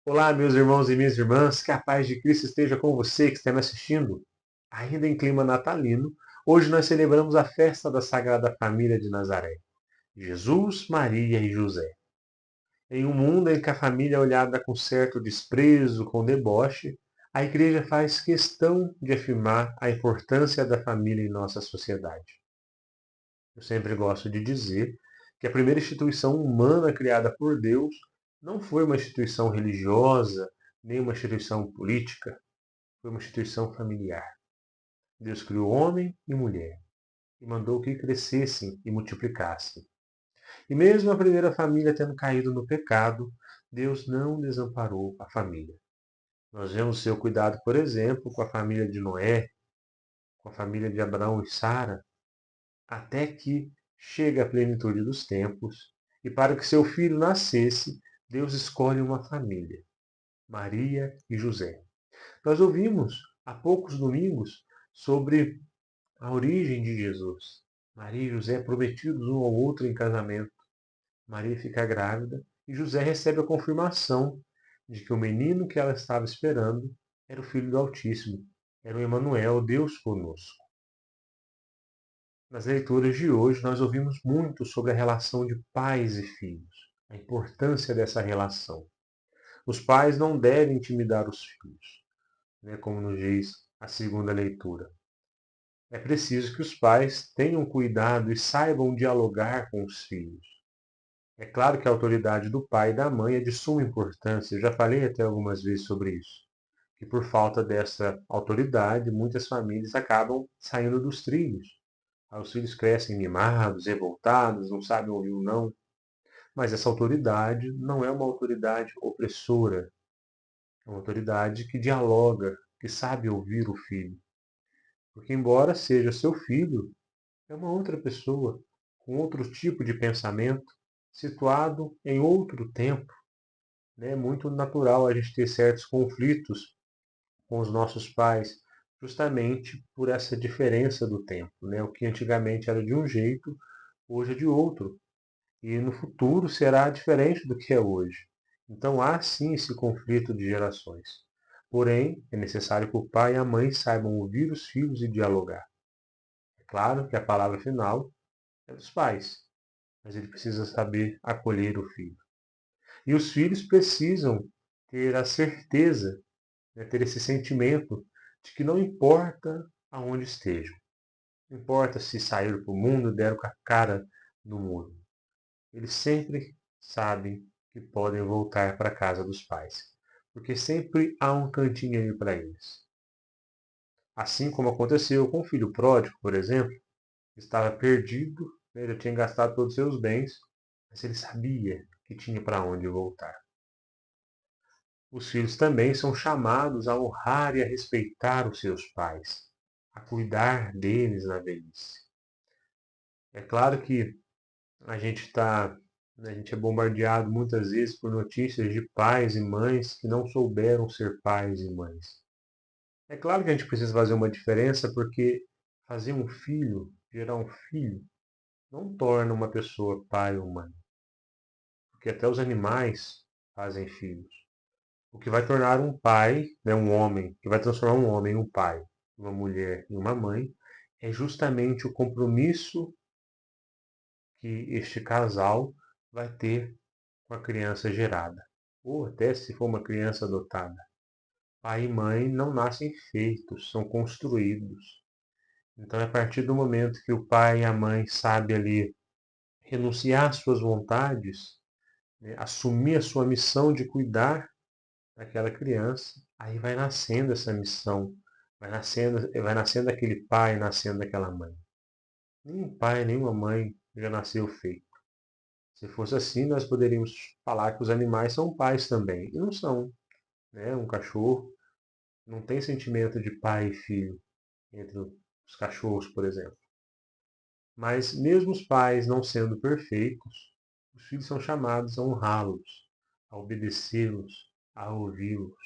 Olá, meus irmãos e minhas irmãs, que a paz de Cristo esteja com você que está me assistindo. Ainda em clima natalino, hoje nós celebramos a festa da Sagrada Família de Nazaré, Jesus, Maria e José. Em um mundo em que a família é olhada com certo desprezo, com deboche, a Igreja faz questão de afirmar a importância da família em nossa sociedade. Eu sempre gosto de dizer que a primeira instituição humana criada por Deus não foi uma instituição religiosa, nem uma instituição política, foi uma instituição familiar. Deus criou homem e mulher e mandou que crescessem e multiplicassem. E mesmo a primeira família tendo caído no pecado, Deus não desamparou a família. Nós vemos seu cuidado, por exemplo, com a família de Noé, com a família de Abraão e Sara, até que chega a plenitude dos tempos, e para que seu filho nascesse, Deus escolhe uma família, Maria e José. Nós ouvimos há poucos domingos sobre a origem de Jesus. Maria e José prometidos um ao outro em casamento. Maria fica grávida e José recebe a confirmação de que o menino que ela estava esperando era o Filho do Altíssimo, era o Emanuel, Deus conosco. Nas leituras de hoje, nós ouvimos muito sobre a relação de pais e filhos, a importância dessa relação. Os pais não devem intimidar os filhos, né, como nos diz a segunda leitura. É preciso que os pais tenham cuidado e saibam dialogar com os filhos. É claro que a autoridade do pai e da mãe é de suma importância, eu já falei até algumas vezes sobre isso. Que por falta dessa autoridade, muitas famílias acabam saindo dos trilhos. Os filhos crescem mimados, revoltados, não sabem ouvir o não. Mas essa autoridade não é uma autoridade opressora. É uma autoridade que dialoga, que sabe ouvir o filho. Porque, embora seja seu filho, é uma outra pessoa, com outro tipo de pensamento, situado em outro tempo. É muito natural a gente ter certos conflitos com os nossos pais, justamente por essa diferença do tempo. Né? O que antigamente era de um jeito, hoje é de outro. E no futuro será diferente do que é hoje. Então há sim esse conflito de gerações. Porém, é necessário que o pai e a mãe saibam ouvir os filhos e dialogar. É claro que a palavra final é dos pais, mas ele precisa saber acolher o filho. E os filhos precisam ter a certeza, né, ter esse sentimento de que não importa aonde estejam, não importa se saíram para o mundo, deram com a cara no muro. Eles sempre sabem que podem voltar para a casa dos pais, porque sempre há um cantinho aí para eles. Assim como aconteceu com o filho pródigo, por exemplo, que estava perdido, né, ele tinha gastado todos os seus bens, mas ele sabia que tinha para onde voltar. Os filhos também são chamados a honrar e a respeitar os seus pais, a cuidar deles na velhice. É claro que a gente está, a gente é bombardeado muitas vezes por notícias de pais e mães que não souberam ser pais e mães. É claro que a gente precisa fazer uma diferença porque fazer um filho, gerar um filho, não torna uma pessoa pai ou mãe. Porque até os animais fazem filhos. O que vai tornar um pai, né, um homem, que vai transformar um homem em um pai, uma mulher em uma mãe, é justamente o compromisso que este casal vai ter com a criança gerada. Ou até se for uma criança adotada. Pai e mãe não nascem feitos, são construídos. Então é a partir do momento que o pai e a mãe sabem ali renunciar às suas vontades, né, assumir a sua missão de cuidar daquela criança, aí vai nascendo essa missão, vai nascendo aquele pai, nascendo aquela mãe. Nenhum pai, nenhuma mãe já nasceu feito. Se fosse assim, nós poderíamos falar que os animais são pais também. E não são. Né? Um cachorro não tem sentimento de pai e filho entre os cachorros, por exemplo. Mas mesmo os pais não sendo perfeitos, os filhos são chamados a honrá-los, a obedecê-los, a ouvi-los.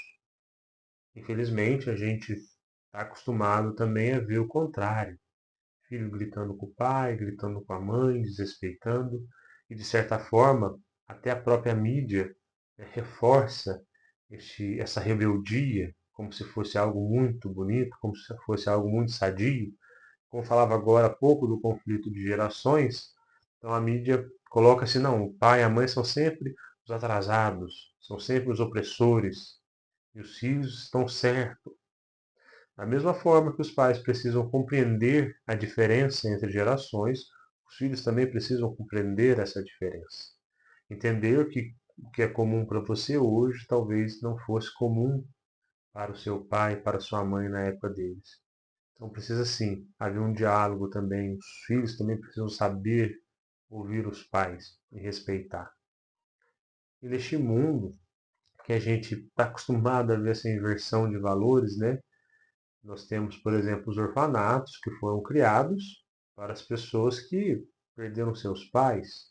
Infelizmente, a gente está acostumado também a ver o contrário. Filho gritando com o pai, gritando com a mãe, desrespeitando. E, de certa forma, até a própria mídia, né, reforça essa rebeldia, como se fosse algo muito bonito, como se fosse algo muito sadio. Como falava agora há pouco do conflito de gerações, então a mídia coloca assim, não, o pai e a mãe são sempre os atrasados, são sempre os opressores, e os filhos estão certos. Da mesma forma que os pais precisam compreender a diferença entre gerações, os filhos também precisam compreender essa diferença. Entender que o que é comum para você hoje talvez não fosse comum para o seu pai, para a sua mãe na época deles. Então precisa sim haver um diálogo também. Os filhos também precisam saber ouvir os pais e respeitar. E neste mundo que a gente está acostumado a ver essa inversão de valores, né? Nós temos, por exemplo, os orfanatos que foram criados para as pessoas que perderam seus pais,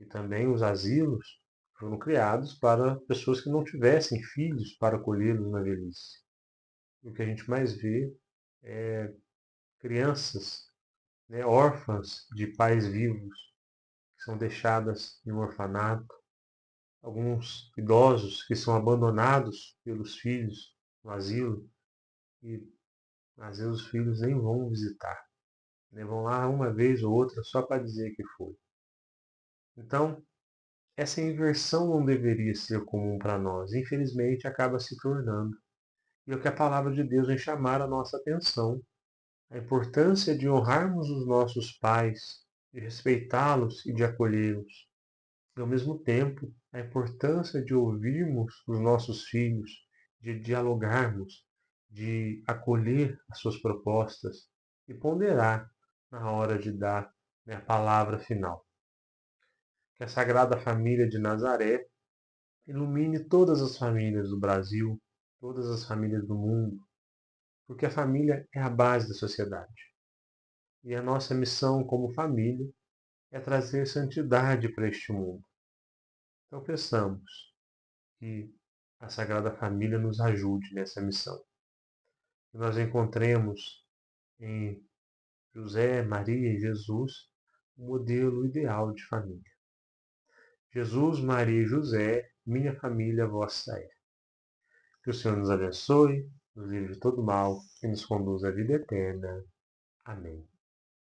e também os asilos foram criados para pessoas que não tivessem filhos para acolhê-los na velhice. E o que a gente mais vê é crianças, né, órfãs de pais vivos, que são deixadas em um orfanato, alguns idosos que são abandonados pelos filhos no asilo e às vezes os filhos nem vão visitar, né, vão lá uma vez ou outra só para dizer que foi. Então, essa inversão não deveria ser comum para nós, infelizmente acaba se tornando. E é o que a palavra de Deus vem chamar a nossa atenção, a importância de honrarmos os nossos pais, de respeitá-los e de acolhê-los. E, ao mesmo tempo, a importância de ouvirmos os nossos filhos, de dialogarmos, de acolher as suas propostas e ponderar na hora de dar, né, a palavra final. Que a Sagrada Família de Nazaré ilumine todas as famílias do Brasil, todas as famílias do mundo, porque a família é a base da sociedade. E a nossa missão como família é trazer santidade para este mundo. Então peçamos que a Sagrada Família nos ajude nessa missão. Que nós encontremos em José, Maria e Jesus o modelo ideal de família. Jesus, Maria e José, minha família, vossa é. Que o Senhor nos abençoe, nos livre de todo mal e nos conduza à vida eterna. Amém.